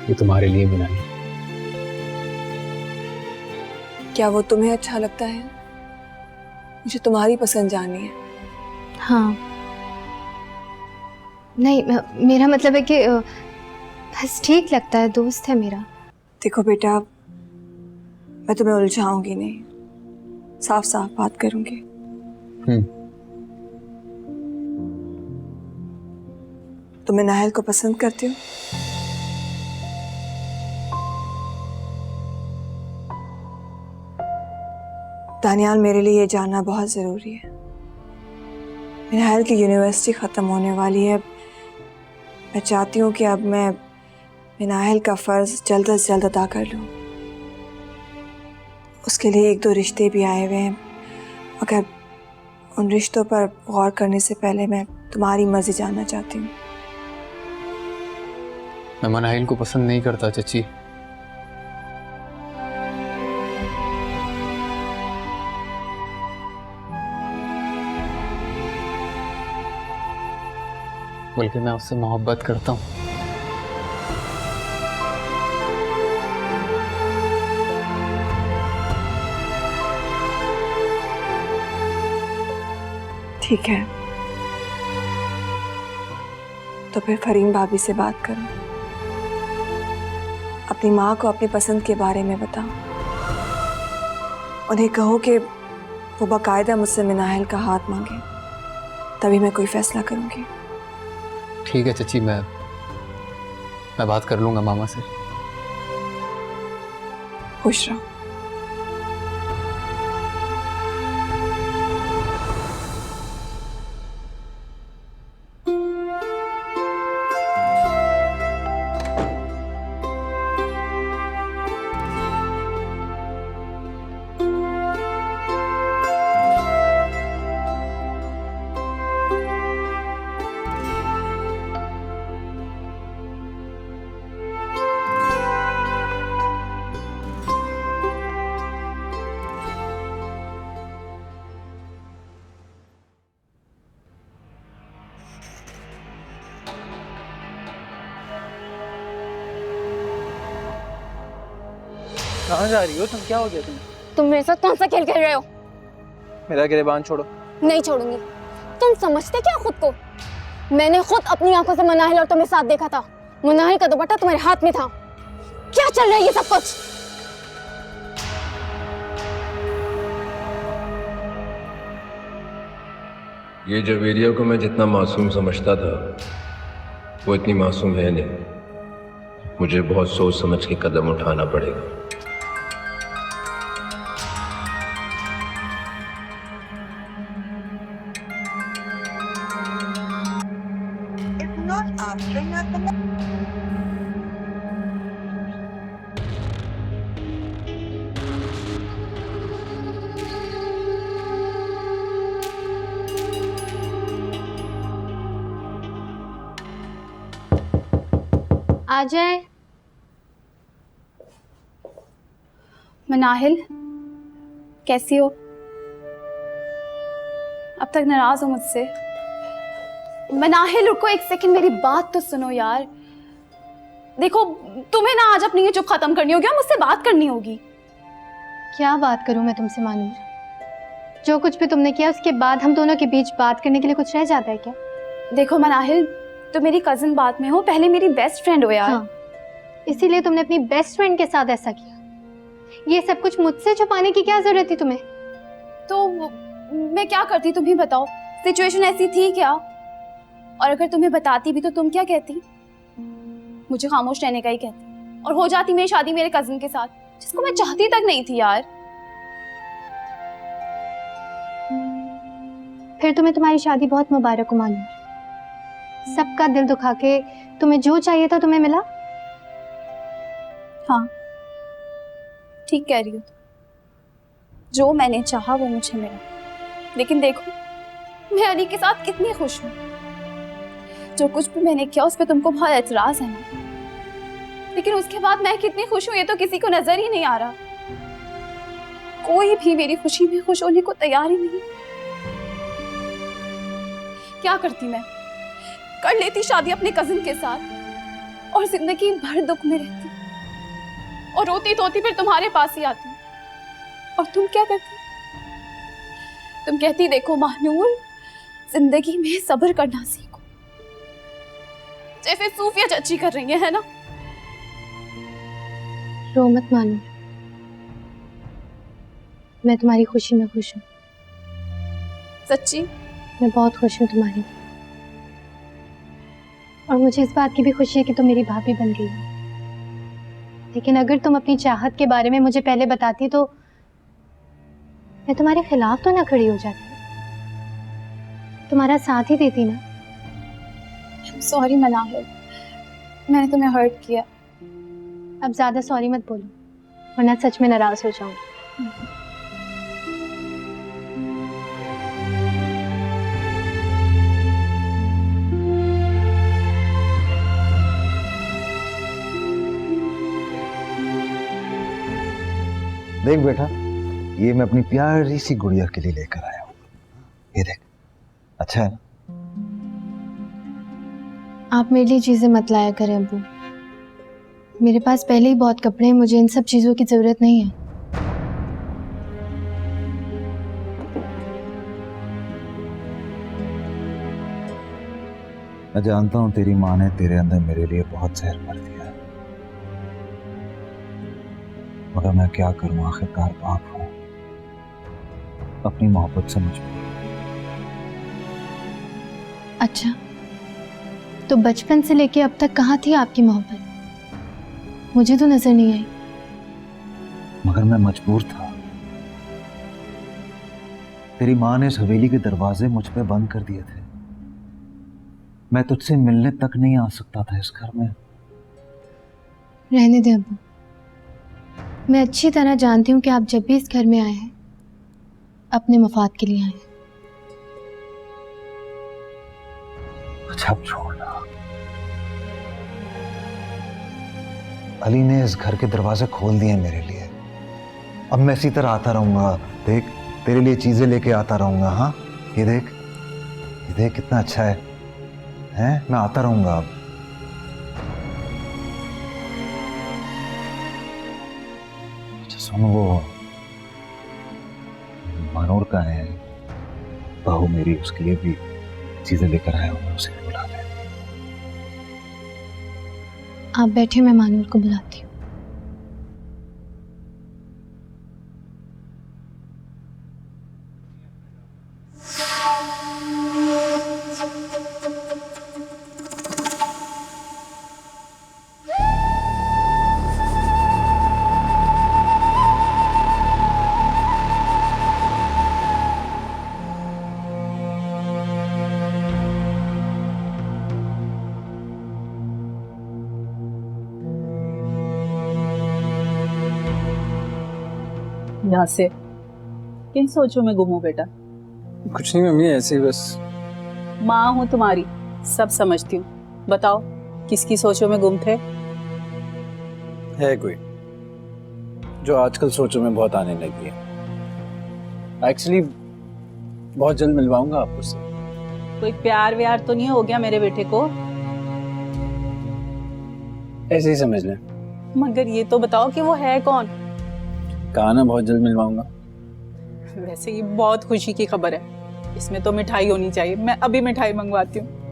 ये तुम्हारे लिए भी नहीं। क्या वो तुम्हें अच्छा लगता है? मुझे तुम्हारी पसंद जाननी है। हाँ, नहीं मेरा मतलब है कि बस ठीक लगता है, दोस्त है मेरा। देखो बेटा, मैं तुम्हें उलझाऊंगी नहीं, साफ साफ बात करूंगी। तुम्हें नाहिल को पसंद करती हो? दानियाल, मेरे लिए ये जानना बहुत ज़रूरी है। नाहिल की यूनिवर्सिटी ख़त्म होने वाली है। मैं चाहती हूँ कि अब मैं नाहिल का फ़र्ज़ जल्द से जल्द अदा कर लूँ। उसके लिए एक दो रिश्ते भी आए हुए हैं, मगर उन रिश्तों पर गौर करने से पहले मैं तुम्हारी मर्ज़ी जानना चाहती हूँ। मैं मनाहिल को पसंद नहीं करता चाची। बल्कि मैं उससे मोहब्बत करता हूँ। ठीक है, तो फिर फरीन भाभी से बात करो। अपनी माँ को अपनी पसंद के बारे में बताओ। उन्हें कहो कि वो बाकायदा मुझसे नाहिल का हाथ मांगे, तभी मैं कोई फैसला करूंगी। ठीक है चाची, मैं बात कर लूंगा मामा से। खुश रहो। कहाँ जा रही हो तुम? क्या हो गया तुम्हें? तुम मेरे साथ कौन सा खेल खेल रहे हो? मेरा गिरबान छोड़ो। नहीं छोड़ूंगी। तुम समझते क्या खुद को? मैंने खुद अपनी आंखों से मनाहिल और तुम्हें साथ देखा था। मनाहिल का दुपट्टा तुम्हारे हाथ में था। क्या चल रहा है ये सब कुछ? ये जवेरिया को मैं जितना मासूम समझता था वो इतनी मासूम है नहीं। मुझे बहुत सोच समझ के कदम उठाना पड़ेगा। आ जाए। मनाहिल, कैसी हो? अब तक नाराज हो मुझसे? मनाहिल रुको एक सेकंड, मेरी बात तो सुनो यार। देखो, तुम्हें ना आज अपनी ये चुप खत्म करनी होगी और मुझसे बात करनी होगी। क्या बात करूं मैं तुमसे मानूर? जो कुछ भी तुमने किया उसके बाद हम दोनों के बीच बात करने के लिए कुछ रह जाता है क्या? देखो मनाहिल, तो मेरी कजिन बात में हो, पहले मेरी बेस्ट फ्रेंड हो यार। हाँ, इसीलिए तुमने अपनी बेस्ट फ्रेंड के साथ ऐसा किया। ये सब कुछ मुझसे छुपाने की क्या जरूरत थी तुम्हें? तो मैं क्या करती तुम ही बताओ? सिचुएशन ऐसी थी क्या? और अगर तुम्हें बताती भी तो तुम क्या कहती? मुझे खामोश रहने का ही कहती और हो जाती मेरी शादी मेरे कजिन के साथ, जिसको मैं चाहती तक नहीं थी यार। फिर तुम्हें तुम्हारी शादी बहुत मुबारक हो मानूर। सबका दिल दुखा के तुम्हें जो चाहिए था तुम्हें मिला। हाँ, ठीक कह रही हो। जो मैंने चाहा वो मुझे मिला। लेकिन देखो, मैं अली के साथ कितनी खुश हूँ। जो कुछ भी मैंने किया उस पर तुमको बहुत एतराज है ना, लेकिन उसके बाद मैं कितनी खुश हूँ ये तो किसी को नजर ही नहीं आ रहा। कोई भी मेरी खुशी में खुश होने को तैयार ही नहीं। क्या करती मैं? कर लेती शादी अपने कजिन के साथ और जिंदगी भर दुख में रहती हूँ और रोती धोती फिर तुम्हारे पास ही आती हूँ। और तुम क्या करती? तुम कहती देखो महानूर, जिंदगी में सब्र करना सीखो, जैसे सूफिया चाची कर रही है ना। रो मत मानो, मैं तुम्हारी खुशी में खुश हूँ। सच्ची? मैं बहुत खुश हूँ तुम्हारी, और मुझे इस बात की भी खुशी है कि तुम मेरी भाभी बन गई हो। लेकिन अगर तुम अपनी चाहत के बारे में मुझे पहले बताती तो मैं तुम्हारे खिलाफ तो ना खड़ी हो जाती, तुम्हारा साथ ही देती ना। सॉरी मनाहिल, मैंने तुम्हें हर्ट किया। अब ज्यादा सॉरी मत बोलो, वरना सच में नाराज हो जाऊंगी। देख बेटा, ये मैं अपनी प्यारी सी गुड़िया के लिए लेकर आया हूँ। ये देख, अच्छा है ना? आप मेरे लिए चीजें मत लाया करें अब्बू, मेरे पास पहले ही बहुत कपड़े हैं, मुझे इन सब चीजों की जरूरत नहीं है। मैं जानता हूँ तेरी माँ ने तेरे अंदर मेरे लिए बहुत जहर भर दिया है, मगर मैं क्या करूँ, आखिरकार बाप हूँ, अपनी मोहब्बत से मजबूर। अच्छा, तो बचपन से लेके अब तक कहाँ थी आपकी मोहब्बत? मुझे तो नजर नहीं आई। मगर मैं मजबूर था। तेरी माँ ने इस हवेली के दरवाजे मुझ पे बंद कर दिए थे, मैं तुझसे मिलने तक नहीं आ सकता था इस घर में। रहने दे अब्बू, मैं अच्छी तरह जानती हूँ कि आप जब भी इस घर में आए हैं अपने मफाद के लिए आए हैं। अच्छा अब छोड़ना। अली ने इस घर के दरवाजे खोल दिए मेरे लिए, अब मैं इसी तरह आता रहूंगा। देख, तेरे लिए चीजें लेके आता रहूंगा। हाँ, ये देख कितना अच्छा है, मैं आता रहूंगा अब। अच्छा सुन, वो मानूर का है बहू मेरी, उसके लिए भी चीजें लेकर आया हूं, मैं उसे बुला दे। आप बैठे, मैं मानूर को बुलाती हूँ। यहाँ से किन सोचों में गुम हो बेटा? कुछ नहीं मम्मी, ऐसे ही बस। माँ हूँ तुम्हारी, सब समझती हूँ। बताओ किसकी सोचों में गुम थे? है कोई जो आजकल सोचों में बहुत आने लगी है। एक्चुअली बहुत जल्द मिलवाऊंगा आपको उससे। कोई प्यार व्यार तो नहीं हो गया मेरे बेटे को? ऐसे ही समझ लें। मगर ये तो बताओ कि वो है कौन? कहा ना बहुत जल्द मिलवाऊंगा। वैसे ये बहुत खुशी की खबर है, इसमें तो मिठाई होनी चाहिए। मैं अभी मिठाई मंगवाती हूँ।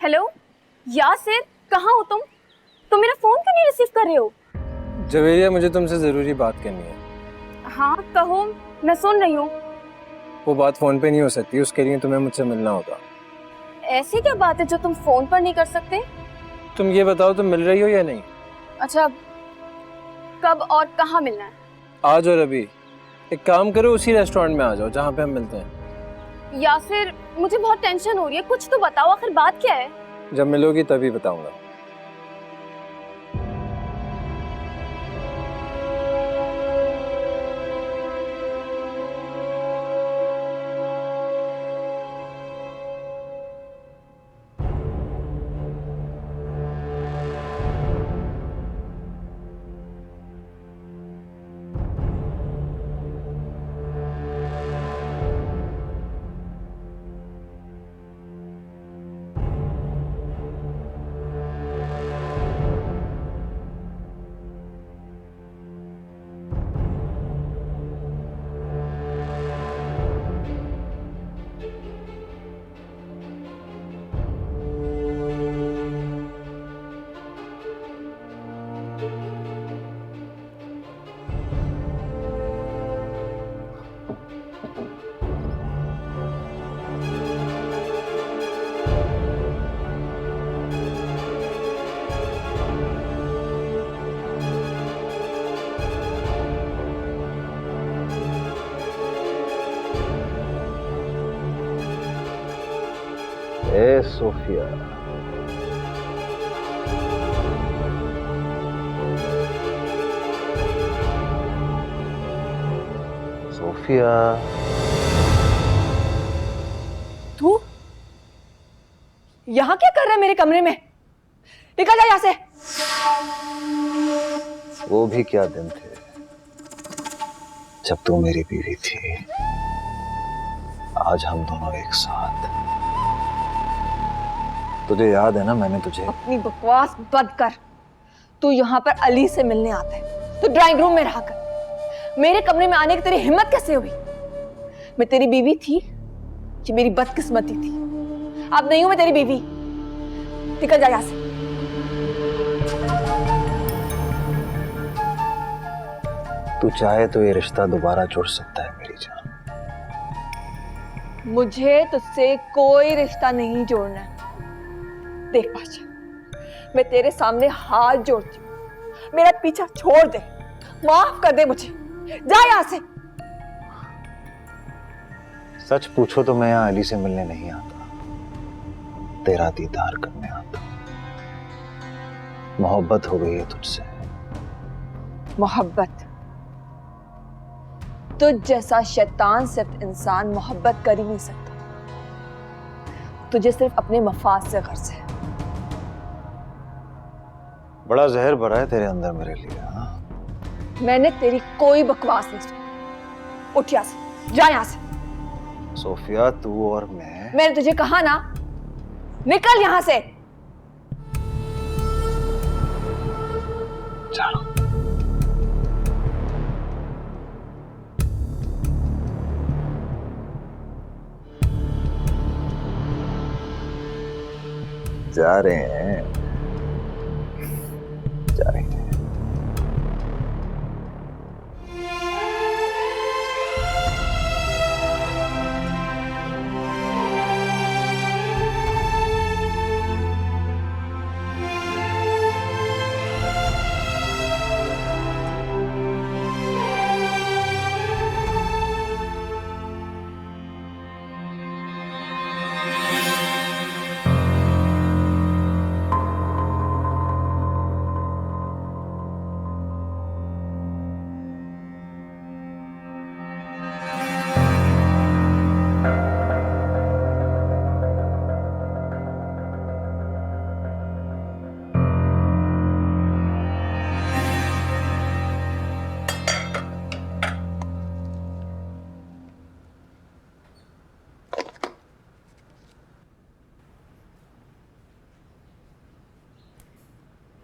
हेलो यासिर, कहाँ हो तुम? तुम मेरा फोन क्यों नहीं रिसीव कर रहे हो? जवेरिया, मुझे तुमसे जरूरी बात करनी है। हाँ कहो, मैं सुन रही हूँ। वो बात फोन पे नहीं हो सकती, उसके लिए तुम्हें मुझसे मिलना होगा। ऐसी क्या बात है जो तुम फोन पर नहीं कर सकते? तुम ये बताओ, तुम मिल रही हो या नहीं? अच्छा, कब और कहाँ मिलना है? आज और अभी। एक काम करो, उसी रेस्टोरेंट में आ जाओ जहाँ पे हम मिलते हैं। यासिर, मुझे बहुत टेंशन हो रही है, कुछ तो बताओ, आखिर बात क्या है? जब मिलोगी तभी बताऊंगा। ए सोफिया, सोफिया, तू यहाँ क्या कर रहा है मेरे कमरे में? निकल जा यहाँ से। वो भी क्या दिन थे जब तू मेरी बीवी थी। आज हम दोनों एक साथ। तुझे याद है ना, मैंने तुझे अपनी बकवास बंद कर। तू यहाँ पर अली से मिलने आता है तो ड्राइंग रूम में रहा कर। मेरे कमरे में आने की तेरी हिम्मत कैसे हुई? मैं तेरी बीवी थी कि मेरी बदकिस्मती थी? अब नहीं हूं मैं तेरी बीवी। निकल जा यहाँ से। तू चाहे तो ये रिश्ता दोबारा जुड़ सकता है मेरी जान। मुझे तुझसे कोई रिश्ता नहीं जोड़ना है। देख बादशाह, मैं तेरे सामने हाथ जोड़ती हूँ, मेरा पीछा छोड़ दे, माफ कर दे मुझे। जा यहाँ से। सच पूछो तो मैं यहाँ अली से मिलने नहीं आता, तेरा दीदार करने आता। मोहब्बत हो गई है तुझसे। मोहब्बत? तुझ जैसा शैतान सिर्फ इंसान मोहब्बत कर ही नहीं सकता। तुझे सिर्फ अपने मफाद से गर्ज है। बड़ा जहर भरा है तेरे अंदर मेरे लिए। हाँ, मैंने तेरी कोई बकवास नहीं सुनी। उठ यहाँ से, जा यहाँ से। सोफिया, तू और मैंने तुझे कहा ना, निकल यहाँ से। जा रहे हैं, जा रहे हैं।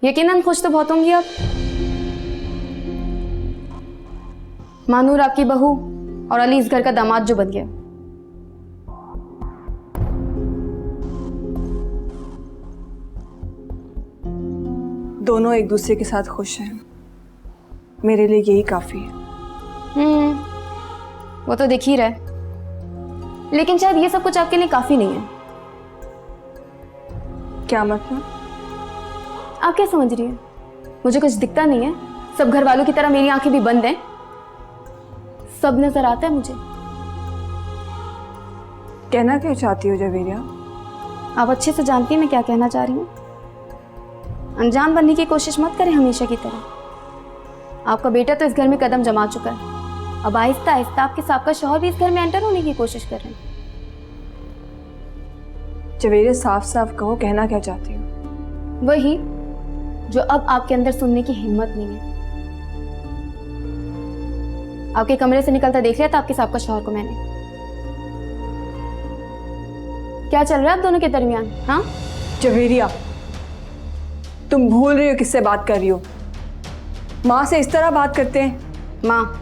यकीनन खुश तो बहुत होंगी आप। मानूर आपकी बहू और अली इस घर का दामाद जो बन गया। दोनों एक दूसरे के साथ खुश हैं, मेरे लिए यही काफी है। वो तो दिख ही रहा है, लेकिन शायद ये सब कुछ आपके लिए काफी नहीं है। क्या मतलब? आप क्या समझ रही है? मुझे कुछ दिखता नहीं है? सब घर वालों की तरह मेरी आंखें भी बंद हैं, सब नजर आता है मुझे। कहना क्या चाहती हो जवेरिया? आप अच्छे से जानती हैं मैं क्या कहना चाह रही हूँ। अनजान बनने की कोशिश मत करें हमेशा की तरह। आपका बेटा तो इस घर में कदम जमा चुका है, अब आहिस्ता आहिस्ता आपके साथ का शौहर भी इस घर में एंटर होने की कोशिश कर रहे हैं। जवेरिया, साफ साफ कहो, कहना क्या चाहती हो? वही जो अब आपके अंदर सुनने की हिम्मत नहीं है। आपके कमरे से निकलता देख लिया था आपके साहब का शौहर को मैंने। क्या चल रहा है आप दोनों के दरमियान? हाँ जवेरिया, तुम भूल रही हो किससे बात कर रही हो। माँ से इस तरह बात करते हैं? माँ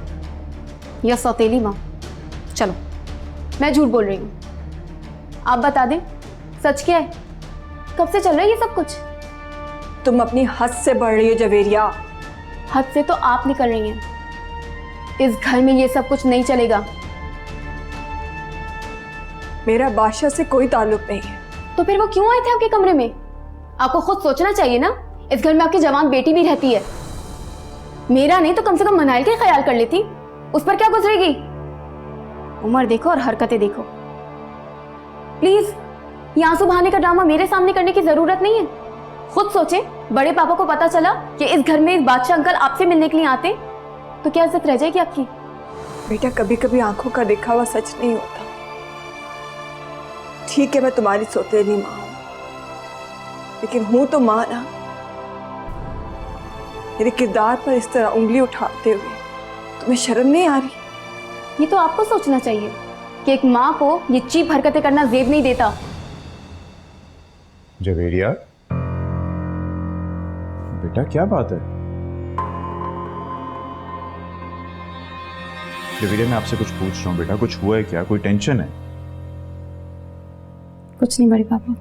या सौतेली माँ? चलो मैं झूठ बोल रही हूँ, आप बता दें सच क्या है? कब से चल रहा है ये सब कुछ? तुम अपनी हद से बढ़ रही हो जवेरिया। हद से तो आप निकल रही हैं। इस घर में ये सब कुछ नहीं चलेगा। मेरा बादशाह से कोई ताल्लुक नहीं है। तो फिर वो क्यों आए थे आपके कमरे में? आपको खुद सोचना चाहिए ना, इस घर में आपकी जवान बेटी भी रहती है। मेरा नहीं तो कम से कम मनाइल का ख्याल कर लेती, उस पर क्या गुजरेगी। उम्र देखो और हरकतें देखो। प्लीज ये आंसू बहाने का ड्रामा मेरे सामने करने की जरूरत नहीं है। खुद सोचे, बड़े पापा को पता चला कि इस घर में इस बादशाह अंकल आपसे मिलने के लिए आते तो क्या इज्जत रह जाएगी आपकी? बेटा, कभी कभी आंखों का देखा हुआ सच नहीं होता। ठीक है, मैं तुम्हारी सौतेली माँ हूं, लेकिन हूं तो माँ ना। मेरे किरदार पर इस तरह उंगली उठाते हुए तुम्हें शर्म नहीं आ रही? ये तो आपको सोचना चाहिए कि एक माँ को ये चीप हरकतें करना जेब नहीं देता। जवेरिया, बेटा क्या बात है? जवेरिया, मैं आपसे कुछ पूछ रहा हूँ बेटा, कुछ हुआ है क्या? कोई टेंशन है? कुछ नहीं बड़े पापा।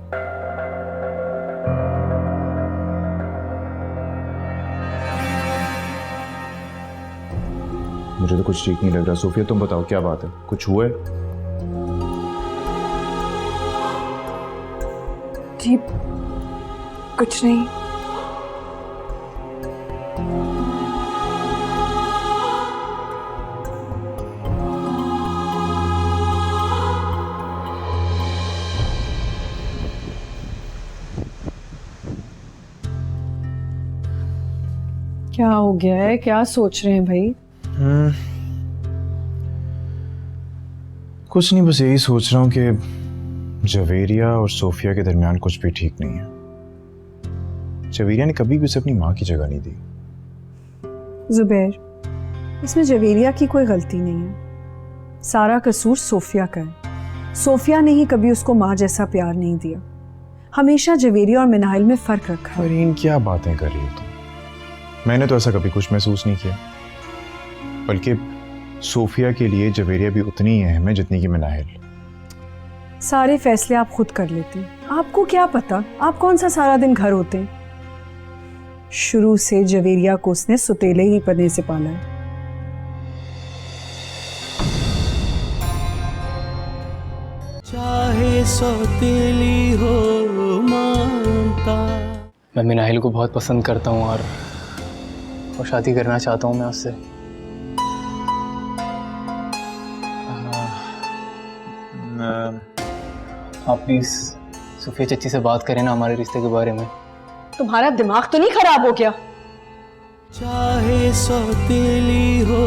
मुझे तो कुछ ठीक नहीं लग रहा। सोफिया, तुम बताओ क्या बात है? कुछ हुआ है? जी कुछ नहीं। क्या हो गया है? क्या सोच रहे हैं भाई? कुछ नहीं, बस यही सोच रहा हूँ कि जवेरिया और सोफिया के दरमियान कुछ भी ठीक नहीं है। जवेरिया ने कभी भी उसे अपनी माँ की जगह नहीं दी। जुबैर, इसमें जवेरिया की कोई गलती नहीं है। सारा कसूर सोफिया का है। सोफिया ने ही कभी उसको माँ जैसा प्यार नहीं दिया। हमेशा जवेरिया और मिनाइल में फर्क रखा है। फरहीन, क्या बातें कर रही हो तुम? मैंने तो ऐसा कभी कुछ महसूस नहीं किया। बल्कि सोफिया के लिए जवेरिया भी उतनी ही अहम है जितनी कि मिनाइल। सारे फैसले आप खुद कर लेते हैं। आपको क्या पता आप कौन सा सारा दिन घर होते हैं? शुरू से जवेरिया को उसने सुतेले ही पने से पाला है। चाहे सौतेली हो मानता। मैं मिनाइल को बहुत पसंद करता हूँ और शादी करना चाहता हूँ मैं उससे। आप प्लीज सोफिया चच्ची से बात करें ना हमारे रिश्ते के बारे में। तुम्हारा दिमाग तो नहीं खराब हो गया? चाहे सौतेली हो